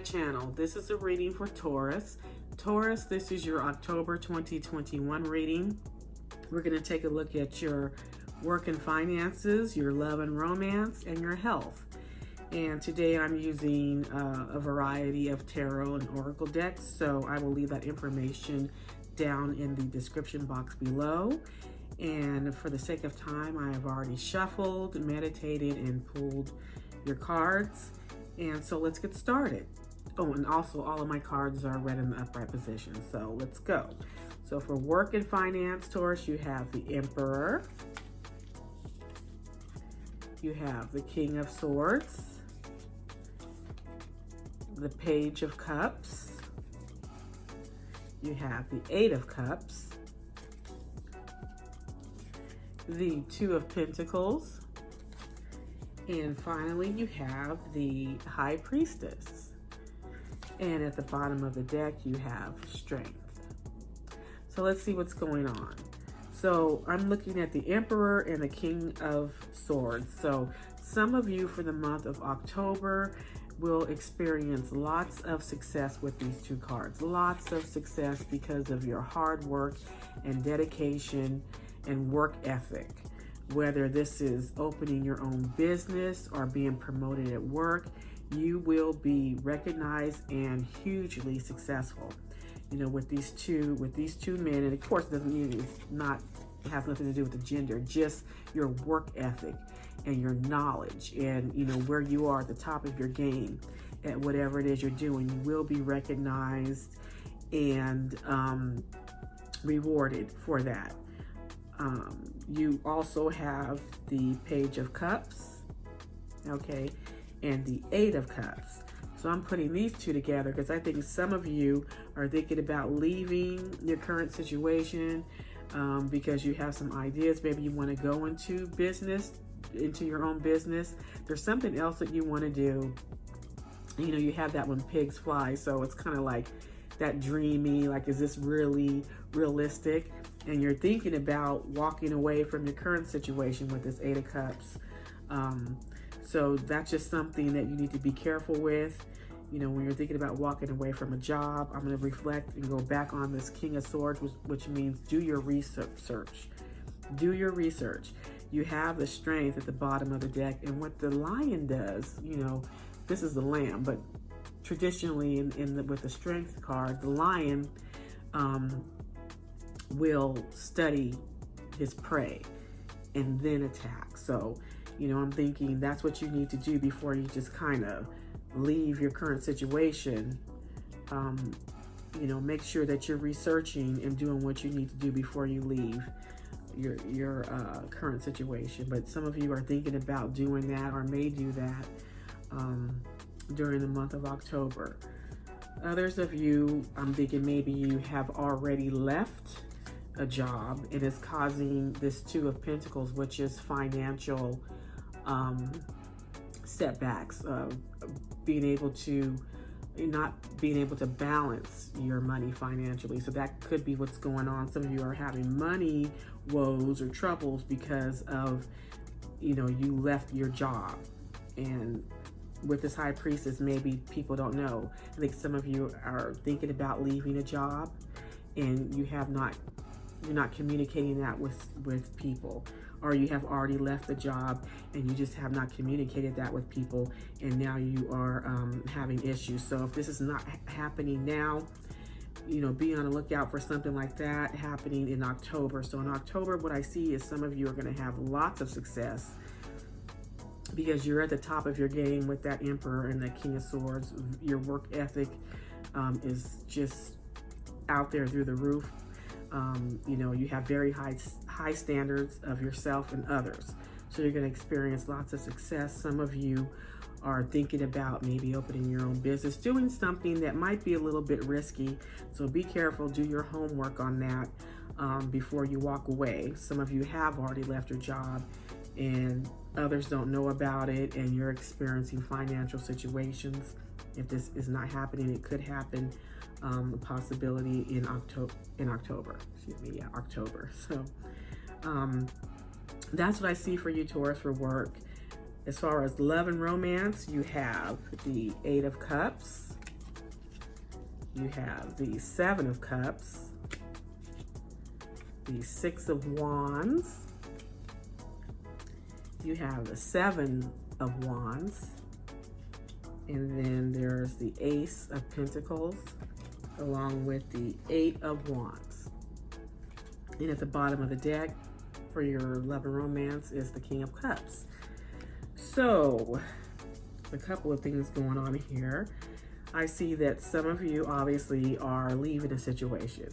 channel. This is a reading for Taurus. Taurus, this is your October 2021 reading. We're going to take a look at your work and finances, your love and romance, and your health. And today I'm using a variety of tarot and oracle decks, so I will leave that information down in the description box below. And for the sake of time, I have already shuffled, meditated, and pulled your cards. And so let's get started. Oh, and also all of my cards are read in the upright position, so let's go. So for work and finance, Taurus, you have the Emperor. You have the King of Swords. The Page of Cups. You have the Eight of Cups. The Two of Pentacles. And finally, you have the High Priestess. And at the bottom of the deck, you have Strength. So let's see what's going on. So I'm looking at the Emperor and the King of Swords. So some of you for the month of October will experience lots of success with these two cards. Lots of success because of your hard work and dedication and work ethic. Whether this is opening your own business or being promoted at work, you will be recognized and hugely successful. You know, with these two men, and of course, it doesn't mean has nothing to do with the gender, just your work ethic and your knowledge, and you know where you are at the top of your game at whatever it is you're doing. You will be recognized and rewarded for that. You also have the Page of Cups, okay, and the Eight of Cups. So I'm putting these two together because I think some of you are thinking about leaving your current situation because you have some ideas. Maybe you want to go into your own business. There's something else that you want to do. You know, you have that when pigs fly. So it's kind of like that dreamy, like, is this really realistic? And you're thinking about walking away from your current situation with this Eight of Cups. So that's just something that you need to be careful with. You know, when you're thinking about walking away from a job, I'm going to reflect and go back on this King of Swords, which means do your research. Do your research. You have the Strength at the bottom of the deck. And what the Lion does, you know, this is the Lamb, but traditionally with the Strength card, the Lion will study his prey and then attack. So, you know, I'm thinking that's what you need to do before you just kind of leave your current situation. You know, make sure that you're researching and doing what you need to do before you leave your current situation. But some of you are thinking about doing that or may do that during the month of October. Others of you, I'm thinking maybe you have already left a job and it's causing this Two of Pentacles, which is financial setbacks, not being able to balance your money financially. So that could be what's going on. Some of you are having money woes or troubles because of, you know, you left your job. And with this High Priestess, maybe people don't know. I think some of you are thinking about leaving a job and you're not communicating that with people, or you have already left the job and you just have not communicated that with people, and now you are having issues. So if this is not happening now, you know, be on the lookout for something like that happening in October. So in October, what I see is some of you are going to have lots of success because you're at the top of your game with that Emperor and that King of Swords. Your work ethic is just out there through the roof. You know, you have very high standards of yourself and others. So you're going to experience lots of success. Some of you are thinking about maybe opening your own business, doing something that might be a little bit risky. So be careful, do your homework on that before you walk away. Some of you have already left your job and others don't know about it, and you're experiencing financial situations. If this is not happening, it could happen. A possibility in October. Excuse me, yeah, October. So that's what I see for you, Taurus, for work. As far as love and romance, you have the Eight of Cups, You have the Seven of Cups, the Six of Wands, you have the Seven of Wands, and then there's the Ace of Pentacles, along with the Eight of Wands. And at the bottom of the deck for your love and romance is the King of Cups. So, a couple of things going on here. I see that some of you obviously are leaving a situation.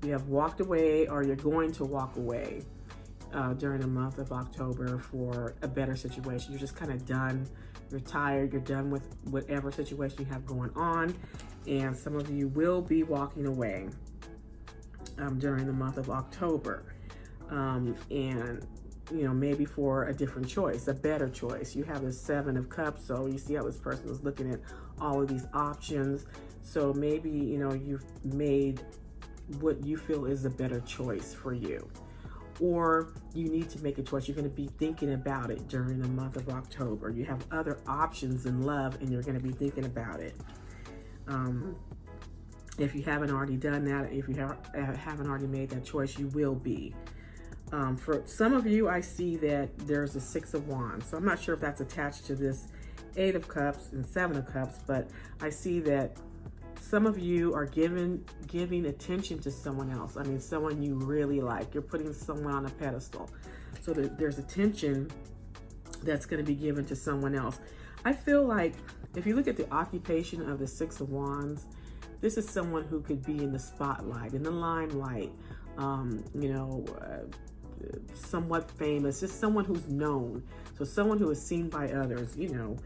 You have walked away, or you're going to walk away during the month of October for a better situation. You're just kind of done. You're tired. You're done with whatever situation you have going on. And some of you will be walking away during the month of October. And, you know, maybe for a different choice, a better choice. You have the Seven of Cups, so you see how this person is looking at all of these options. So maybe, you know, you've made what you feel is a better choice for you. Or you need to make a choice. You're going to be thinking about it during the month of October. You have other options in love, and you're going to be thinking about it. If you haven't already done that, if you haven't already made that choice, you will be. For some of you, I see that there's a Six of Wands. So I'm not sure if that's attached to this Eight of Cups and Seven of Cups, but I see that some of you are giving attention to someone else. I mean, someone you really like. You're putting someone on a pedestal. So there's attention that's going to be given to someone else. I feel like if you look at the occupation of the Six of Wands, this is someone who could be in the spotlight, in the limelight, you know, somewhat famous, just someone who's known. So someone who is seen by others, you know,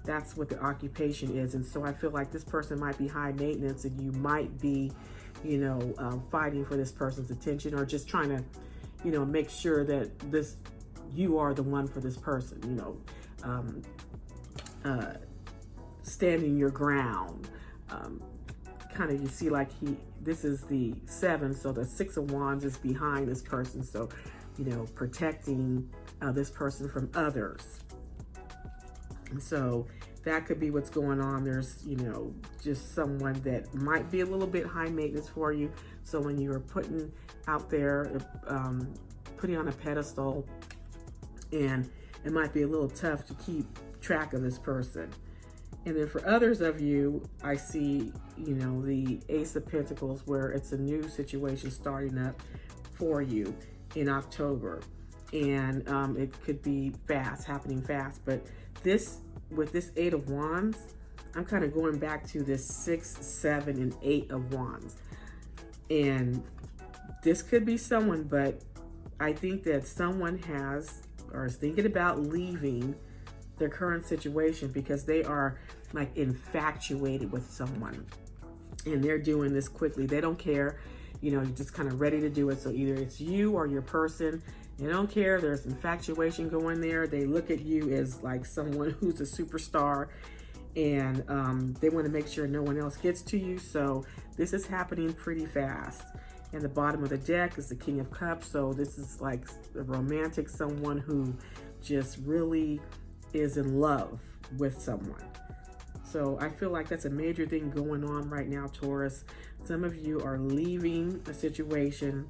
that's what the occupation is. And so I feel like this person might be high maintenance, and you might be, you know, fighting for this person's attention, or just trying to, you know, make sure that you are the one for this person, you know, standing your ground. Kind of, you see, like this is the Seven, so the Six of Wands is behind this person. So, you know, protecting this person from others. And so that could be what's going on. There's, you know, just someone that might be a little bit high maintenance for you. So when you are putting out there, putting on a pedestal, and it might be a little tough to keep track of this person. And then for others of you, I see, you know, the Ace of Pentacles, where it's a new situation starting up for you in October. And it could be fast, happening fast. But with this Eight of Wands, I'm kind of going back to this 6, 7, and 8 of Wands. And this could be someone, but I think that someone has, or is thinking about leaving their current situation because they are like infatuated with someone, and they're doing this quickly. They don't care, you know, you're just kind of ready to do it. So either it's you or your person. They don't care. There's infatuation going there. They look at you as like someone who's a superstar, and they want to make sure no one else gets to you. So this is happening pretty fast. And the bottom of the deck is the King of Cups. So this is like a romantic, someone who just really is in love with someone. So I feel like that's a major thing going on right now, Taurus. Some of you are leaving a situation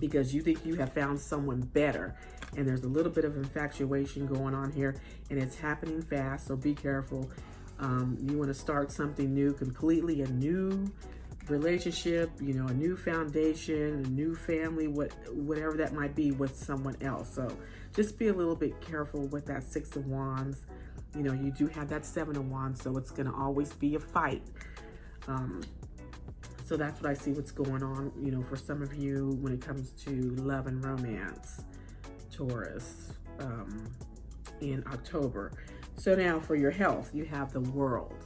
because you think you have found someone better, and there's a little bit of infatuation going on here, and it's happening fast. So be careful. You want to start something new, completely a new relationship, you know, a new foundation, a new family, whatever that might be, with someone else. So just be a little bit careful with that Six of Wands. You know, you do have that Seven of Wands, so it's going to always be a fight. So that's what I see what's going on, you know, for some of you when it comes to love and romance, Taurus, in October. So now for your health, you have the World.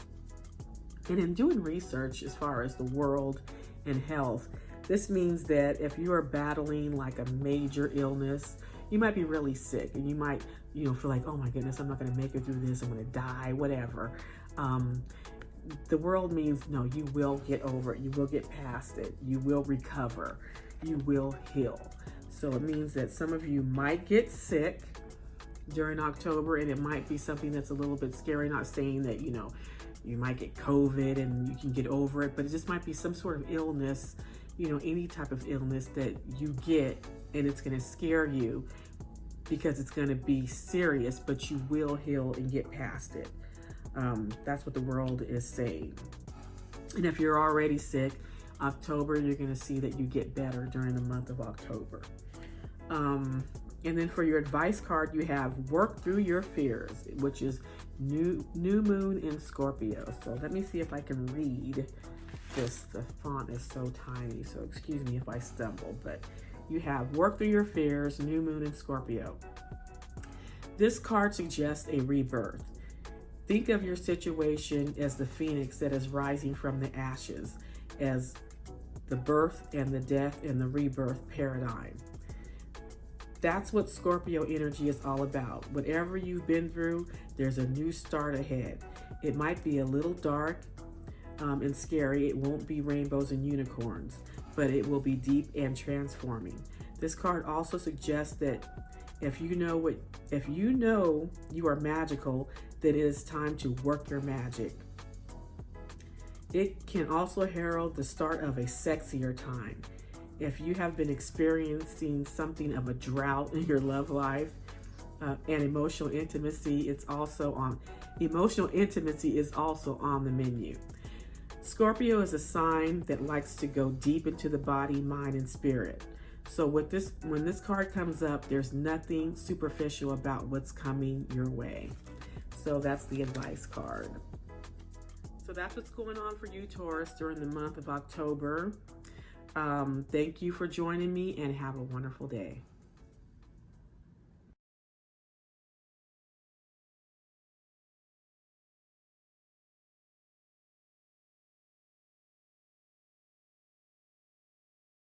And in doing research as far as the World and health, this means that if you are battling like a major illness, you might be really sick, and you might, you know, feel like, oh my goodness, I'm not going to make it through this. I'm going to die, whatever. The World means, no, you will get over it. You will get past it. You will recover. You will heal. So it means that some of you might get sick during October, and it might be something that's a little bit scary. Not saying that, you know, You might get COVID and you can get over it, but it just might be some sort of illness, any type of illness that you get, and it's going to scare you because it's going to be serious, but you will heal and get past it. That's what the world is saying. And if you're already sick, October, you're going to see that you get better during the month of October. And then for your advice card, you have work through your fears, which is new moon in Scorpio. So let me see if I can read this. The font is so tiny, so excuse me if I stumble, but you have work through your fears, new moon in Scorpio. This card suggests a rebirth. Think of your situation as the phoenix that is rising from the ashes, as the birth and the death and the rebirth paradigm. That's what Scorpio energy is all about. Whatever you've been through, there's a new start ahead. It might be a little dark and scary. It won't be rainbows and unicorns, but it will be deep and transforming. This card also suggests that if you know you are magical, that it is time to work your magic. It can also herald the start of a sexier time. If you have been experiencing something of a drought in your love life and emotional intimacy is also on the menu. Scorpio is a sign that likes to go deep into the body, mind, and spirit. So when this card comes up, there's nothing superficial about what's coming your way. So that's the advice card. So that's what's going on for you, Taurus, during the month of October. Thank you for joining me, and have a wonderful day.